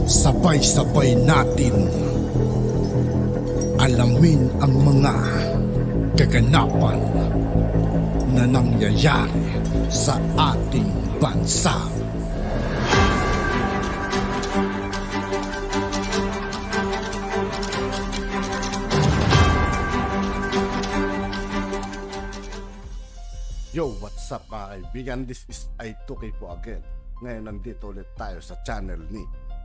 Sabay-sabay natin alamin ang mga kaganapan na nangyayari sa ating bansa. Yo, what's up mga kaibigan? This is I2K po again. Ngayon nandito ulit tayo sa channel ni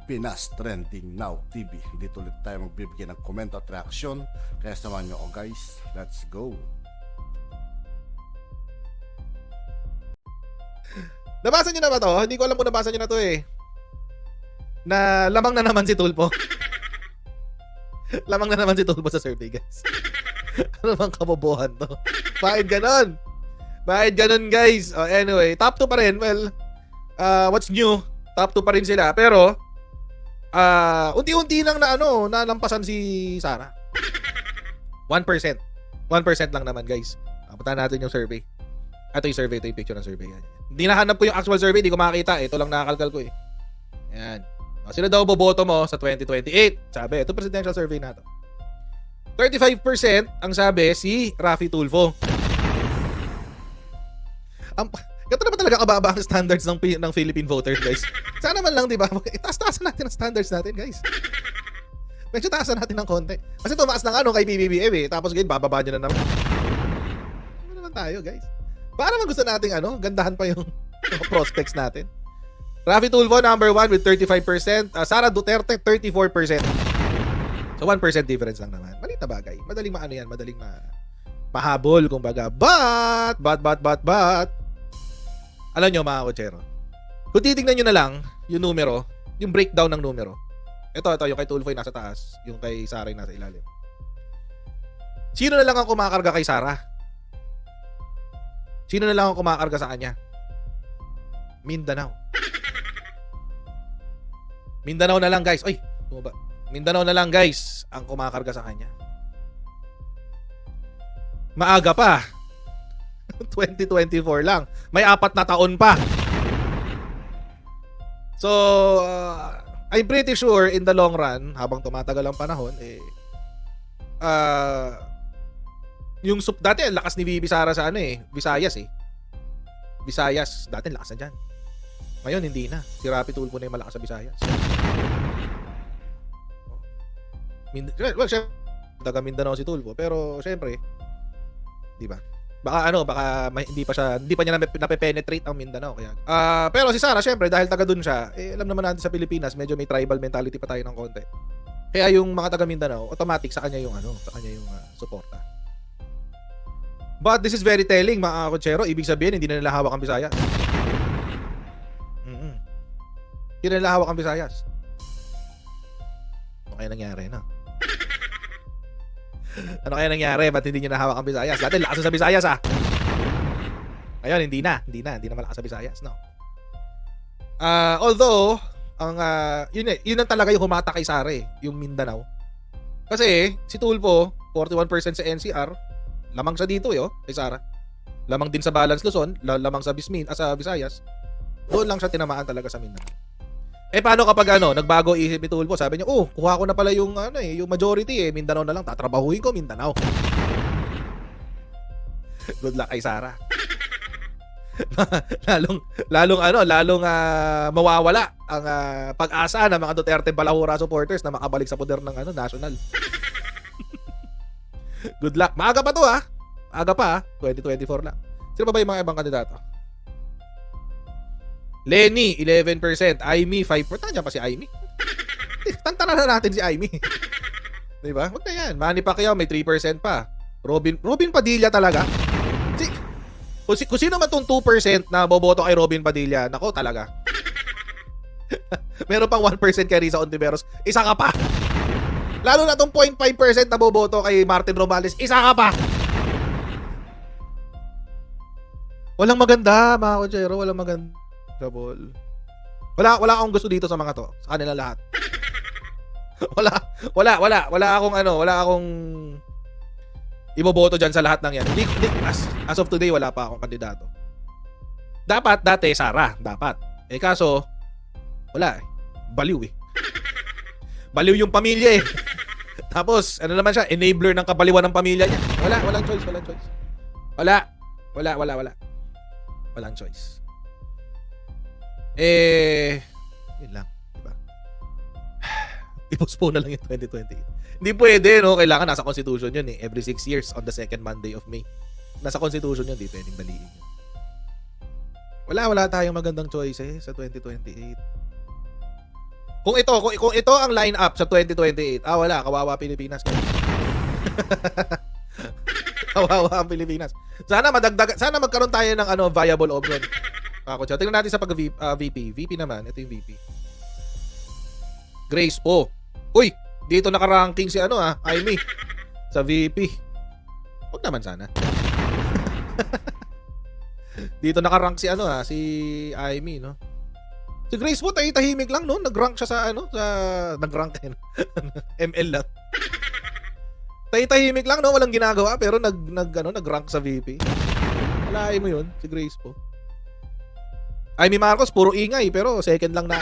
Pinas Trending Now TV. Dito ulit tayo magbibigay ng komento at reaksyon. Kaya samahan nyo ako guys. Let's go! Nabasa nyo na ba to? Hindi ko alam kung nabasa nyo na to eh. Na lamang na naman si Tulpo. Lamang na naman si Tulpo sa survey guys. Ano bang kabobohan to? Bakit ganon? Bakit ganon guys? Anyway, top 2 pa rin. Well, what's new? Top 2 pa rin sila. Pero, unti-unti lang nalampasan si Sara. 1%. 1% lang naman guys. Puntahan natin yung survey. Ito yung survey, ito yung picture ng survey. Hindi nahanap ko yung actual survey, hindi ko makakita. Ito lang nakakalkal ko eh. Ayan. Sino daw boboto mo sa 2028? Sabi, ito presidential survey na to. 35% ang sabi si Raffy Tulfo. Ganito na ba talaga kababa ang standards ng Philippine voters, guys? Sana man lang, di ba? Taas-taasan natin ang standards natin, guys. Medyo taasan natin ng konti. Kasi tumaas na kay PBBM eh. Tapos ngayon, bababa nyo na naman. Ano naman tayo, guys? Baka naman gusto nating gandahan pa yung prospects natin. Raffy Tulfo, number 1 with 35%. Sara Duterte, 34%. So, 1% difference lang naman. Maliit na bagay. Madaling yan. Madaling mahabol, kumbaga. But, alam nyo mga kotsero, kung titignan nyo na lang yung numero, yung breakdown ng numero. Ito, yung kay Tulfo yung nasa taas, yung kay Sara yung nasa ilalim. Sino na lang ang kumakarga kay Sara? Sino na lang ang kumakarga sa kanya? Mindanao. Mindanao na lang guys. Ay, bumaba. Mindanao na lang guys ang kumakarga sa kanya. Maaga pa. 2024 lang. May 4 na taon pa. So, I'm pretty sure in the long run, habang tumatagal ang panahon, yung dati ang lakas ni Bibi Sara sa Visayas eh. Visayas, dati lakas na dyan. Ngayon, hindi na. Si Raffy Tulfo na yung malakas sa Visayas. Well, syempre, taga Mindanao si Tulfo. Pero, syempre, di ba? Baka hindi pa niya nape-penetrate ang Mindanao kaya. Pero si Sara syempre dahil taga doon siya, alam naman natin sa Pilipinas medyo may tribal mentality pa tayo ng konti. Kaya yung mga taga Mindanao, automatic sa kanya yung suporta. But this is very telling mga kotsero, ibig sabihin hindi na nila hawak ang Visayas. Hindi na nila hawak ang Visayas. Ano kaya nangyari na? Ano kaya nangyari? Ba't hindi nyo nahawak ang Visayas? Dati lakas sa Visayas Ngayon, hindi na malakas sa Visayas, no? Although, yun ang talaga yung humata kay Sara yung Mindanao. Kasi, si Tulfo, 41% sa NCR, lamang siya dito kay Sara. Lamang din sa Balance Luzon, lamang sa Visayas. Doon lang siya tinamaan talaga sa Mindanao. Paano kapag nagbago isip ni Tulfo? Sabi niya, kuha ko na pala yung yung majority Mindanao na lang, tatrabahuin ko Mindanao. Good luck kay Sara. lalong mawawala ang pag-asa ng mga Duterte Balahura supporters na makabalik sa poder ng national. Good luck. Maaga pa to Maaga pa 2024 lang. Sino pa ba yung mga ibang kandidato? Lenny, 11%. Aimee, 5%. Nandiyan pa si Aimee. Tantanan na natin si Aimee. Diba? Huwag na yan. Manny Pacquiao, may 3% pa. Robin Padilla talaga. Kung sino man tong 2% na boboto kay Robin Padilla, nako talaga. Meron pang 1% kay Risa Ontiveros. Isa ka pa. Lalo na tong 0.5% na boboto kay Martin Romales. Isa ka pa. Walang maganda, mga kotsero. Walang maganda. Wala akong gusto dito sa mga to. Sa kanila lahat. Wala akong iboboto dyan sa lahat ng yan. As of today, wala pa akong kandidato. Dati, Sara. Dapat. Kaso, wala Baliw Baliw yung pamilya eh. Tapos, ano naman siya, enabler ng kabaliwan ng pamilya niya. Walang choice. Walang choice. Yun lang, diba? I-postpone na lang yung 2028. Hindi pwede, no? Kailangan nasa constitution yun eh. Every 6 years on the second Monday of May. Nasa constitution yun, di pwedeng baliin yun. Wala tayong magandang choice eh sa 2028. Kung ito ang line-up sa 2028, wala, kawawa Pilipinas. Kawawa ang Pilipinas. Sana magkaroon tayo ng viable option. Tingnan natin sa VP. VP naman, ito yung VP. Grace po. Uy, dito naka-ranking si Aimee sa VP. Huwag naman sana. Dito naka-rank si si Aimee, no? Si Grace po, tahimik lang, no? Nag-rank siya sa nag-rank ML lang. Tahimik lang, no? Walang ginagawa, pero nag-rank sa VP. Walain mo yun, si Grace po. Aimee Marcos, puro ingay, pero second lang na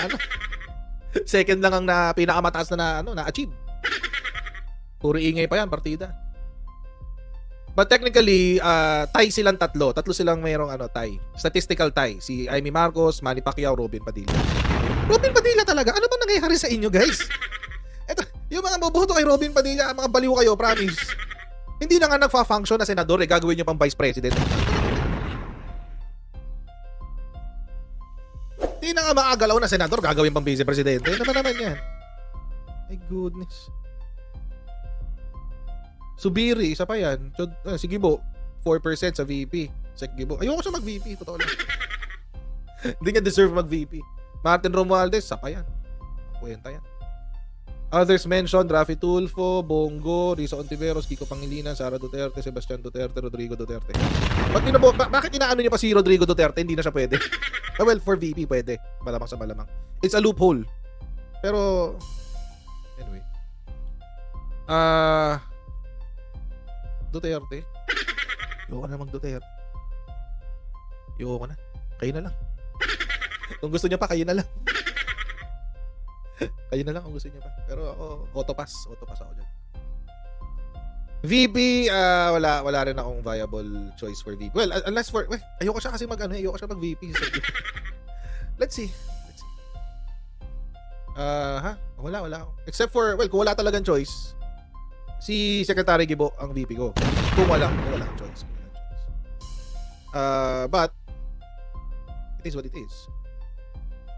second lang ang pinakamataas na na-achieve. Puro ingay pa yan, partida. But technically, tie silang tatlo. Tatlo silang mayroong tie. Statistical tie. Si Aimee Marcos, Manny Pacquiao, Robin Padilla. Robin Padilla talaga? Ano bang nangyayari sa inyo, guys? Eto, yung mga boboto kay Robin Padilla, mga baliw kayo, promise. Hindi na nga nagfa-function na senador, gagawin nyo pang vice president. Hindi na nga maagalaw na senador, gagawin pang vice presidente. Ano ba naman yan? My goodness. Subiri, isa pa yan. Si Gibo, 4% sa VP. Sek Gibo. Ayoko siya mag-VP, totoo lang. Hindi niya deserve mag-VP. Martin Romualdez, isa pa yan. Kwenta yan. Others mentioned, Rafi Tulfo, Bongo, Risa Ontiveros, Kiko Pangilinan, Sara Duterte, Sebastian Duterte, Rodrigo Duterte. Bakit inaano niya pa si Rodrigo Duterte? Hindi na siya pwede. Well, for VP pwede. Malamang sa malamang. It's a loophole. Pero, anyway. Duterte. Ayoko na mag-Duterte. Ayoko na. Kayo na lang. Kung gusto niya pa, kayo na lang. Kayo na lang kung gusto niya pa. Pero ako, auto-pass. Auto-pass ako dyan. VP, wala rin akong viable choice for VP. Well, unless for... ayoko siya kasi ayoko siya mag-VP. Let's see. Wala. Except for, kung wala talagang choice, si Secretary Gibo ang VP ko. Kung walang choice. But it is what it is.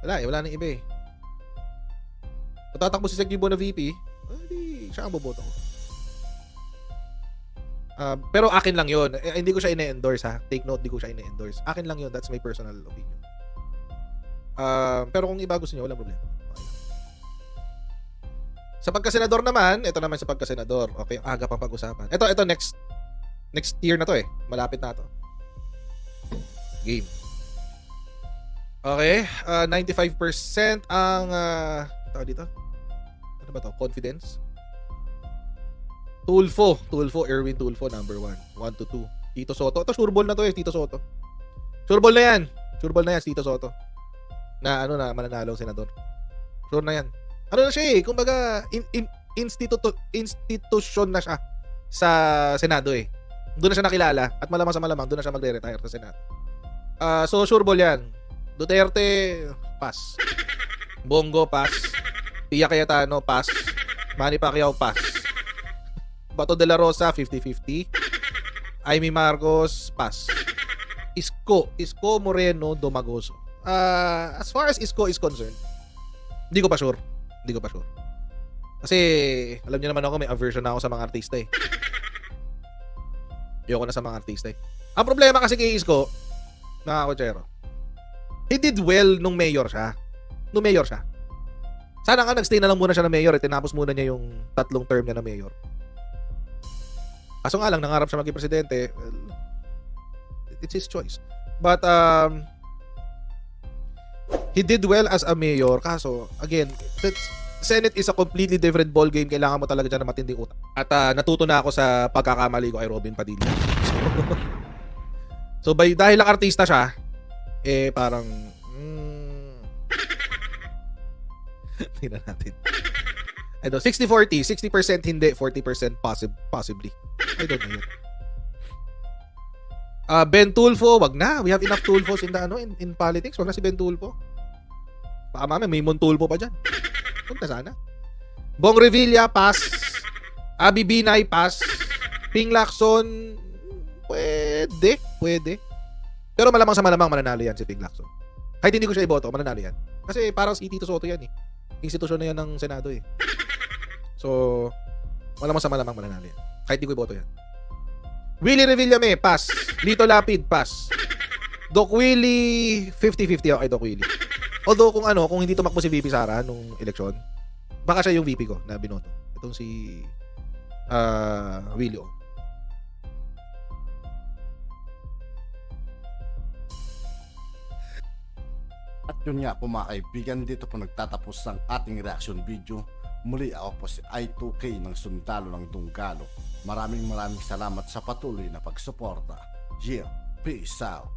Wala nang iba eh. Tatakbo si Sec Gibo na VP, hindi siya ang boboto ko. Pero akin lang yun. Hindi ko siya ine-endorse ha. Take note, hindi ko siya ine-endorse. Akin lang yun. That's my personal opinion. Pero kung iba gusto niyo, walang problema. Sa pagkasenador naman, ito naman sa pagkasenador. Okay, aga pang pag-usapan. Ito next year na to eh. Malapit na to. Game. Okay, 95% ang tawag dito. Ano ba to? Confidence. Tulfo, Erwin Tulfo number 1 to 2. Tito Soto. Ito sureball na to eh, Tito Soto. Sureball na yan, Tito Soto. Na mananalong senador. Sure na yan. Ano na siya eh, kumbaga institution na siya sa Senado eh. Doon na siya nakilala at malamang sa malamang doon na siya magre-retire sa Senado. So sure ball yan. Duterte, pass. Bongo, pass. Pia Cayetano, pass. Manny Pacquiao, pass. Bato de la Rosa, 50-50. Aimee Marcos, pass. Isko Moreno, Domagoso. As far as Isko is concerned, hindi ko pa sure. Kasi, alam niyo naman ako, may aversion na ako sa mga artista eh. Ayoko na sa mga artista eh. Ang problema kasi kay Isko, nakakotsero, he did well nung mayor siya. Sana nga nagstay na lang muna siya na mayor eh. Tinapos muna niya yung 3 term niya na mayor. Kaso nga lang, nangarap siya maging presidente. Well, it's his choice. But, he did well as a mayor. Kaso, again, Senate is a completely different ball game. Kailangan mo talaga dyan na matinding utak. At natuto na ako sa pagkakamali ko kay Robin Padilla. So dahil lang artista siya, parang Tingnan natin. Ito, 60-40. 60% hindi, 40% possibly. I don't know yun. Ben Tulfo, wag na. We have enough Tulfos in the, in politics. Wag na si Ben Tulfo. Baka mamaya may Montulfo pa dyan. Huwag na sana. Bong Revilla, pass. Abby Binay, pass. Ping Lacson, pwede. Pero malamang sa malamang mananalo yan si Ping Lacson. Kahit hindi ko siya iboto, mananalo yan. Kasi parang si Tito Soto yan eh. Institusyon na yan ng Senado eh. So, malamang sa malamang mananalo yan. Kahit hindi ko iboto yan. Willie Revillame, pass. Lito Lapid, pass. Doc Willie, 50-50 ako kay Doc Willie. Although kung hindi tumakbo si VP Sara nung eleksyon, baka siya yung VP ko na binoto. Itong si Willie O. At yun nga po mga kaibigan, dito po nagtatapos ang ating reaction video. Muli ako po si I2K ng Sundalo ng Dunggalo. Maraming salamat sa patuloy na pagsuporta. Yeah, peace out.